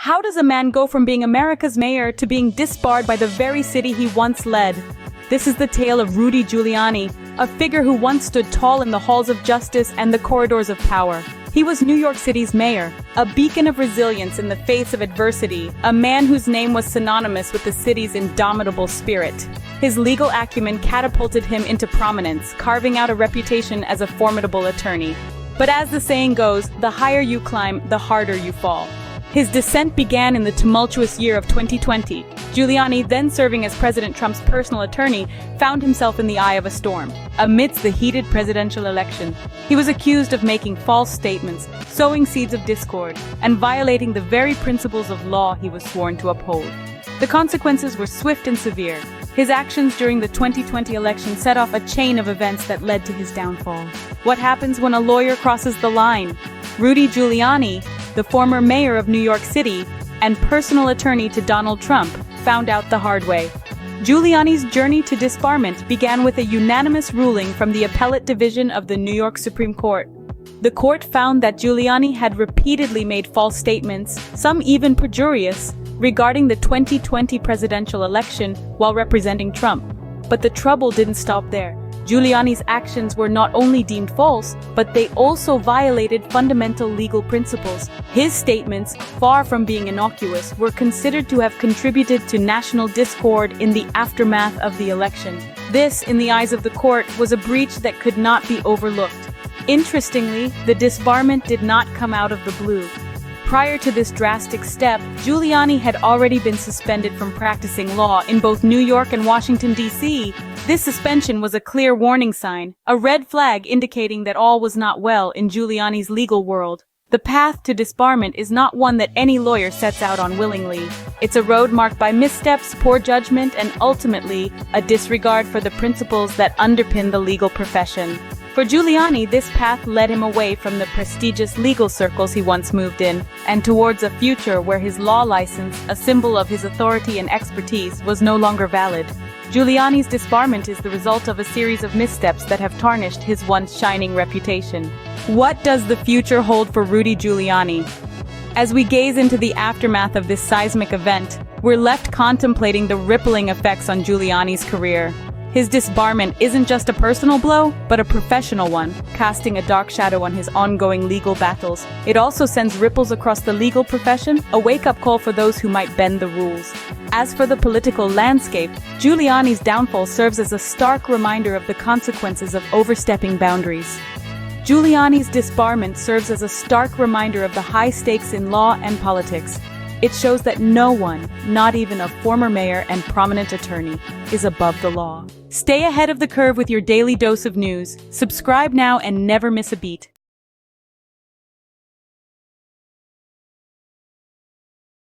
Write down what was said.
How does a man go from being America's mayor to being disbarred by the very city he once led? This is the tale of Rudy Giuliani, a figure who once stood tall in the halls of justice and the corridors of power. He was New York City's mayor, a beacon of resilience in the face of adversity, a man whose name was synonymous with the city's indomitable spirit. His legal acumen catapulted him into prominence, carving out a reputation as a formidable attorney. But as the saying goes, the higher you climb, the harder you fall. His descent began in the tumultuous year of 2020. Giuliani, then serving as President Trump's personal attorney, found himself in the eye of a storm. Amidst the heated presidential election, he was accused of making false statements, sowing seeds of discord, and violating the very principles of law he was sworn to uphold. The consequences were swift and severe. His actions during the 2020 election set off a chain of events that led to his downfall. What happens when a lawyer crosses the line? Rudy Giuliani, the former mayor of New York City and personal attorney to Donald Trump, found out the hard way. Giuliani's journey to disbarment began with a unanimous ruling from the Appellate Division of the New York Supreme Court. The court found that Giuliani had repeatedly made false statements, some even perjurious, regarding the 2020 presidential election while representing Trump. But the trouble didn't stop there. Giuliani's actions were not only deemed false, but they also violated fundamental legal principles. His statements, far from being innocuous, were considered to have contributed to national discord in the aftermath of the election. This, in the eyes of the court, was a breach that could not be overlooked. Interestingly, the disbarment did not come out of the blue. Prior to this drastic step, Giuliani had already been suspended from practicing law in both New York and Washington, D.C. This suspension was a clear warning sign, a red flag indicating that all was not well in Giuliani's legal world. The path to disbarment is not one that any lawyer sets out on willingly. It's a road marked by missteps, poor judgment, and ultimately, a disregard for the principles that underpin the legal profession. For Giuliani, this path led him away from the prestigious legal circles he once moved in, and towards a future where his law license, a symbol of his authority and expertise, was no longer valid. Giuliani's disbarment is the result of a series of missteps that have tarnished his once shining reputation. What does the future hold for Rudy Giuliani? As we gaze into the aftermath of this seismic event, we're left contemplating the rippling effects on Giuliani's career. His disbarment isn't just a personal blow, but a professional one, casting a dark shadow on his ongoing legal battles. It also sends ripples across the legal profession, a wake-up call for those who might bend the rules. As for the political landscape, Giuliani's downfall serves as a stark reminder of the consequences of overstepping boundaries. Giuliani's disbarment serves as a stark reminder of the high stakes in law and politics. It shows that no one, not even a former mayor and prominent attorney, is above the law. Stay ahead of the curve with your daily dose of news. Subscribe now and never miss a beat.